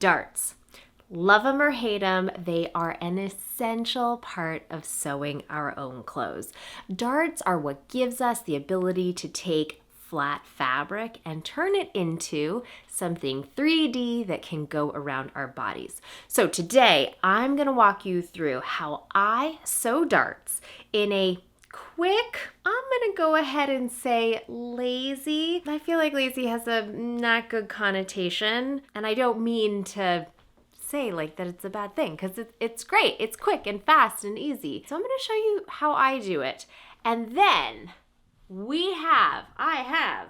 Darts. Love them or hate them, they are an essential part of sewing our own clothes. Darts are what gives us the ability to take flat fabric and turn it into something 3D that can go around our bodies. So today, I'm going to walk you through how I sew darts in a quick, I'm going to go ahead and say lazy. I feel like lazy has a not good connotation, and I don't mean to say like that it's a bad thing, because it's great. It's quick and fast and easy. So I'm going to show you how I do it. And then I have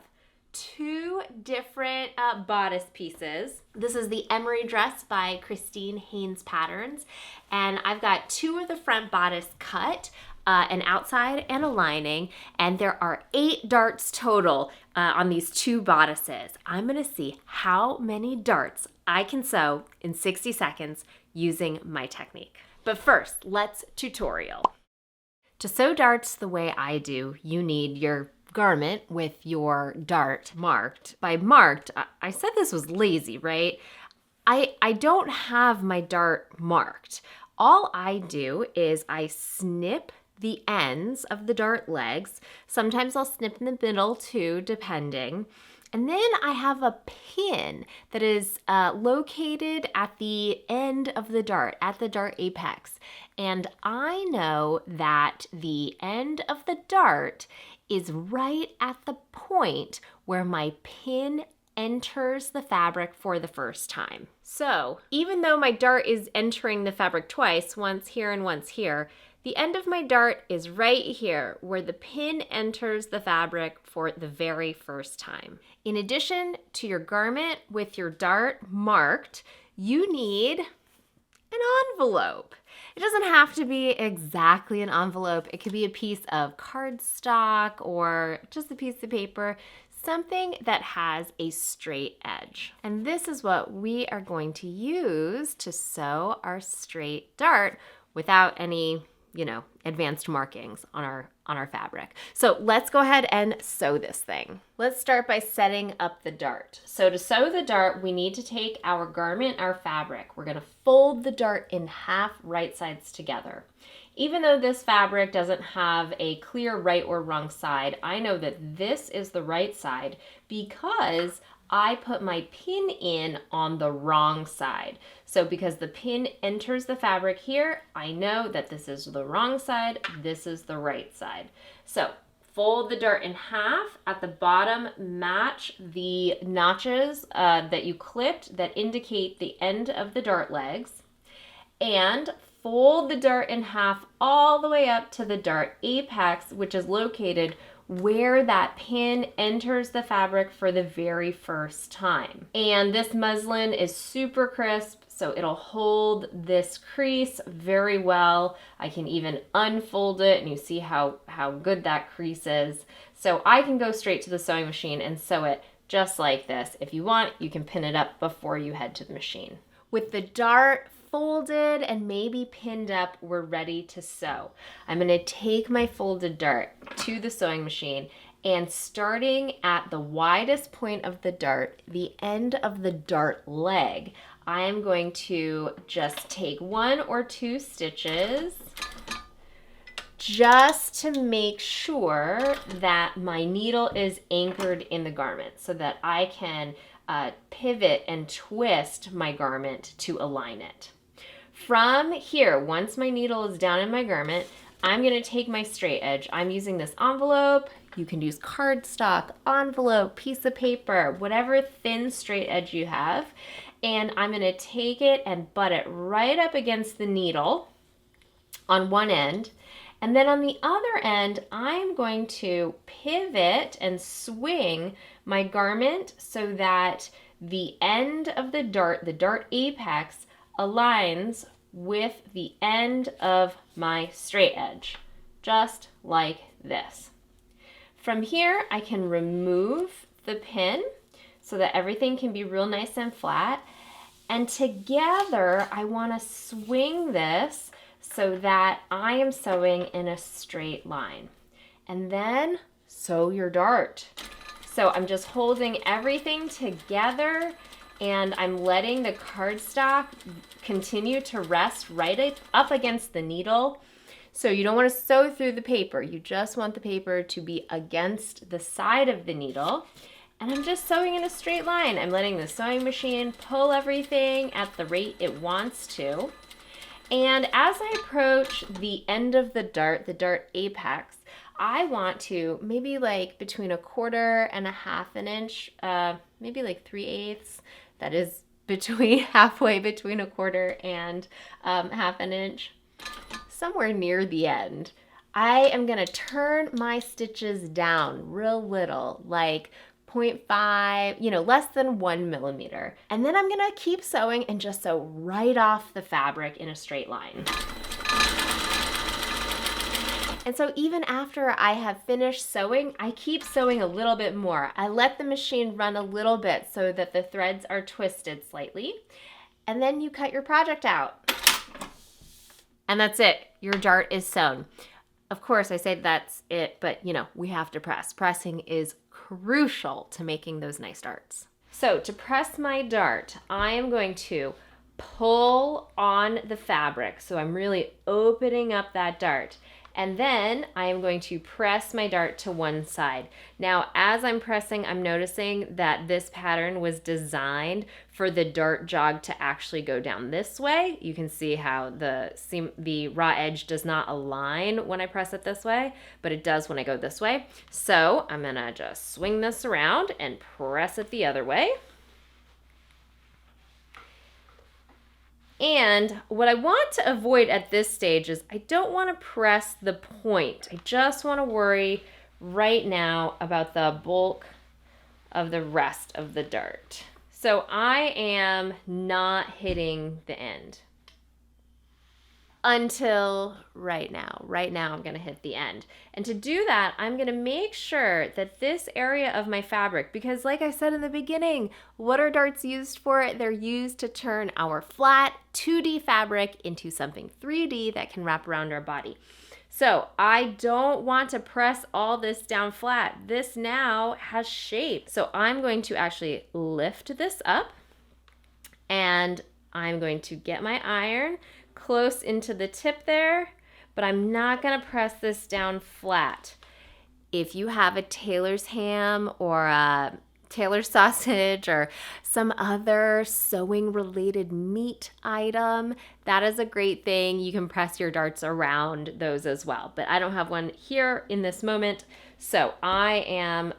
two different bodice pieces. This is the Emery dress by Christine Haynes Patterns. And I've got two of the front bodice cut, an outside and a lining, and there are 8 darts total on these two bodices. I'm gonna see how many darts I can sew in 60 seconds using my technique. But first, let's tutorial. To sew darts the way I do, you need your garment with your dart marked. By marked, I said this was lazy, right? I don't have my dart marked. All I do is I snip the ends of the dart legs. Sometimes I'll snip in the middle too, depending. And then I have a pin that is located at the end of the dart, at the dart apex. And I know that the end of the dart is right at the point where my pin enters the fabric for the first time. So even though my dart is entering the fabric twice, once here and once here, the end of my dart is right here where the pin enters the fabric for the very first time. In addition to your garment with your dart marked, you need an envelope. It doesn't have to be exactly an envelope. It could be a piece of cardstock or just a piece of paper, something that has a straight edge. And this is what we are going to use to sew our straight dart without any advanced markings on our fabric. So let's go ahead and sew this thing. Let's start by setting up the dart. So to sew the dart, we need to take our garment, our fabric. We're gonna fold the dart in half, right sides together. Even though this fabric doesn't have a clear right or wrong side, I know that this is the right side because I put my pin in on the wrong side. So because the pin enters the fabric here, I know that this is the wrong side, this is the right side. So fold the dart in half. At the bottom, match the notches that you clipped that indicate the end of the dart legs. And fold the dart in half all the way up to the dart apex, which is located where that pin enters the fabric for the very first time. And this muslin is super crisp, so it'll hold this crease very well. I can even unfold it and you see how good that crease is. So I can go straight to the sewing machine and sew it just like this. If you want, you can pin it up before you head to the machine. With the dart folded and maybe pinned up, we're ready to sew. I'm going to take my folded dart to the sewing machine, and starting at the widest point of the dart, the end of the dart leg, I am going to just take 1 or 2 stitches just to make sure that my needle is anchored in the garment so that I can pivot and twist my garment to align it. From here, once my needle is down in my garment, I'm going to take my straight edge. I'm using this envelope. You can use cardstock, envelope, piece of paper, whatever thin straight edge you have. And I'm going to take it and butt it right up against the needle on one end. And then on the other end, I'm going to pivot and swing my garment so that the end of the dart apex, aligns with the end of my straight edge, just like this. From here, I can remove the pin so that everything can be real nice and flat. And together, I want to swing this so that I am sewing in a straight line. And then sew your dart. So I'm just holding everything together and I'm letting the cardstock continue to rest right up against the needle. So you don't want to sew through the paper. You just want the paper to be against the side of the needle. And I'm just sewing in a straight line. I'm letting the sewing machine pull everything at the rate it wants to. And as I approach the end of the dart apex, I want to maybe like between 1/4 and 1/2 inch, maybe like 3/8. That is halfway between 1/4 and 1/2 inch, somewhere near the end. I am gonna turn my stitches down real little, like 0.5, less than 1 millimeter. And then I'm gonna keep sewing and just sew right off the fabric in a straight line. And so even after I have finished sewing, I keep sewing a little bit more. I let the machine run a little bit so that the threads are twisted slightly. And then you cut your project out. And that's it. Your dart is sewn. Of course, I say that's it, but we have to press. Pressing is crucial to making those nice darts. So to press my dart, I am going to pull on the fabric. So I'm really opening up that dart. And then I am going to press my dart to one side. Now, as I'm pressing, I'm noticing that this pattern was designed for the dart jog to actually go down this way. You can see how the raw edge does not align when I press it this way, but it does when I go this way. So I'm gonna just swing this around and press it the other way. And what I want to avoid at this stage is I don't want to press the point. I just want to worry right now about the bulk of the rest of the dart. So I am not hitting the end until right now. Right now I'm going to hit the end. And to do that, I'm going to make sure that this area of my fabric, because like I said in the beginning, what are darts used for? They're used to turn our flat 2D fabric into something 3D that can wrap around our body. So I don't want to press all this down flat. This now has shape. So I'm going to actually lift this up, and I'm going to get my iron close into the tip there, but I'm not gonna press this down flat. If you have a tailor's ham or a Taylor sausage or some other sewing related meat item, that is a great thing. You can press your darts around those as well, but I don't have one here in this moment, so I am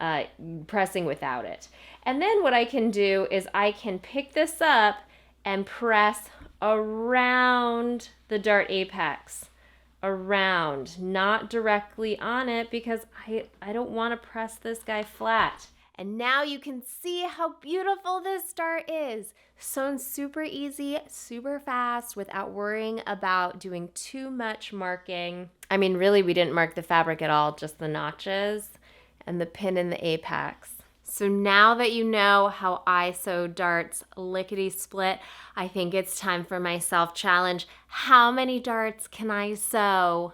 pressing without it. And then what I can do is I can pick this up and press around the dart apex, around, not directly on it, because I don't want to press this guy flat. And now you can see how beautiful this dart is. Sewn super easy, super fast, without worrying about doing too much marking. I mean, really, we didn't mark the fabric at all, just the notches and the pin in the apex. So now that you know how I sew darts lickety split, I think it's time for my self-challenge. How many darts can I sew?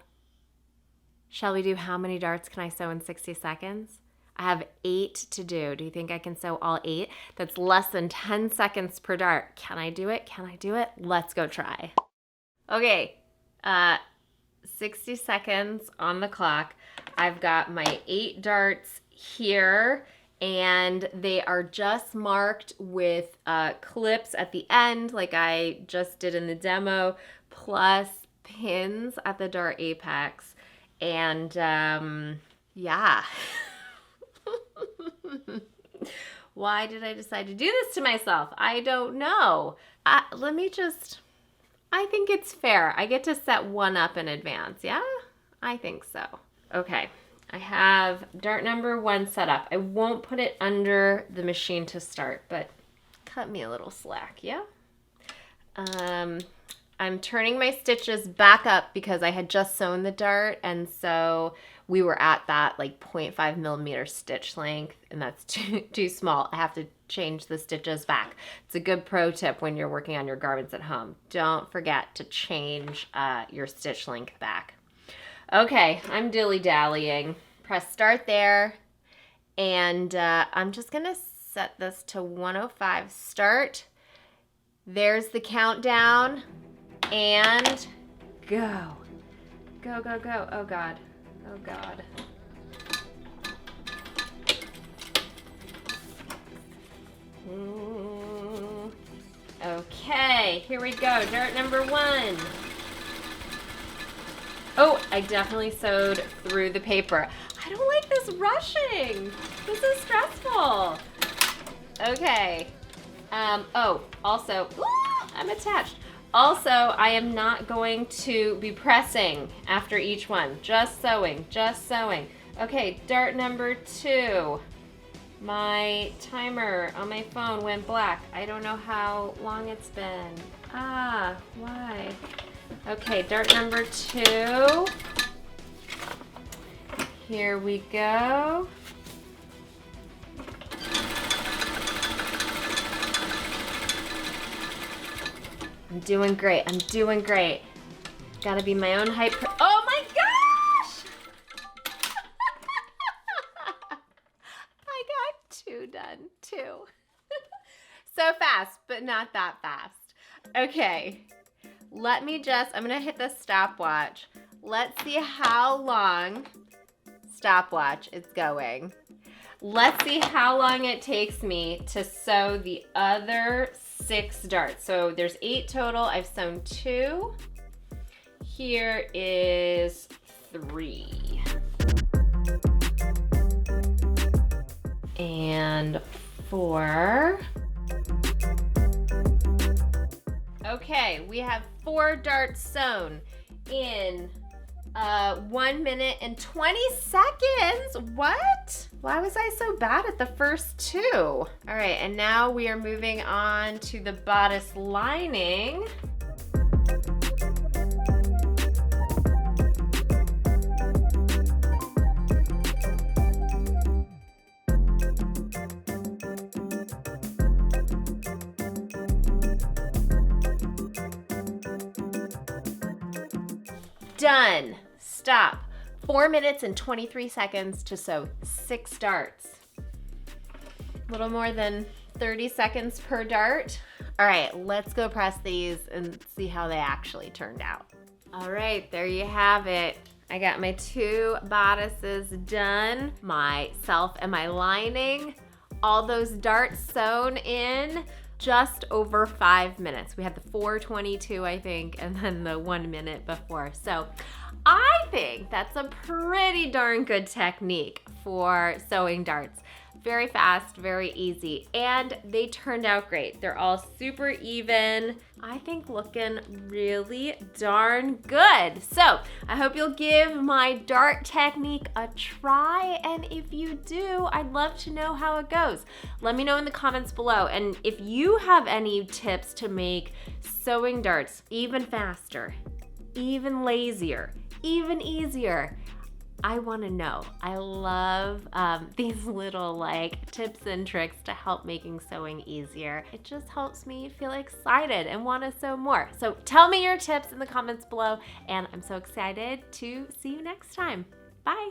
Shall we do how many darts can I sew in 60 seconds? I have 8 to do. Do you think I can sew all 8? That's less than 10 seconds per dart. Can I do it? Can I do it? Let's go try. Okay, 60 seconds on the clock. I've got my 8 darts here, and they are just marked with clips at the end like I just did in the demo, plus pins at the dart apex. And yeah. Why did I decide to do this to myself? I don't know. I think it's fair. I get to set one up in advance, yeah? I think so. Okay. I have dart number 1 set up. I won't put it under the machine to start, but cut me a little slack, yeah? I'm turning my stitches back up because I had just sewn the dart, and so we were at that like 0.5 millimeter stitch length, and that's too small. I have to change the stitches back. It's a good pro tip when you're working on your garments at home. Don't forget to change your stitch length back. Okay, I'm dilly-dallying. Press start there, and I'm just gonna set this to 105 start. There's the countdown, and go. Go, go, go. Oh God. Oh God. Okay, here we go. Dart number 1. Oh, I definitely sewed through the paper. I don't like this rushing. This is stressful. Okay. Oh, also, I'm attached. Also, I am not going to be pressing after each one. Just sewing, just sewing. Okay, dart number 2. My timer on my phone went black. I don't know how long it's been. Why? Okay, dart number 2. Here we go. I'm doing great. I'm doing great. Gotta be my own hype. Oh my gosh! I got 2 done too. So fast, but not that fast. Okay, let me I'm gonna hit the stopwatch. Let's see how long, stopwatch, it's going. Let's see how long it takes me to sew the other 6 darts. So there's 8 total. I've sewn 2. Here is 3. And 4. Okay, we have 4 darts sewn in 1 minute and 20 seconds. What? Why was I so bad at the first 2? All right, and now we are moving on to the bodice lining. Done. Stop. 4 minutes and 23 seconds to sew 6 darts. A little more than 30 seconds per dart. All right, let's go press these and see how they actually turned out. All right, there you have it. I got my 2 bodices done, myself and my lining, all those darts sewn in just over 5 minutes. We had the 4:22, I think, and then the 1 minute before. So I think that's a pretty darn good technique for sewing darts. Very fast, very easy, and they turned out great. They're all super even. I think looking really darn good. So I hope you'll give my dart technique a try, and if you do, I'd love to know how it goes. Let me know in the comments below, and if you have any tips to make sewing darts even faster, even lazier, even easier, I want to know. I love these little tips and tricks to help making sewing easier. It just helps me feel excited and want to sew more. So tell me your tips in the comments below, and I'm so excited to see you next time. Bye.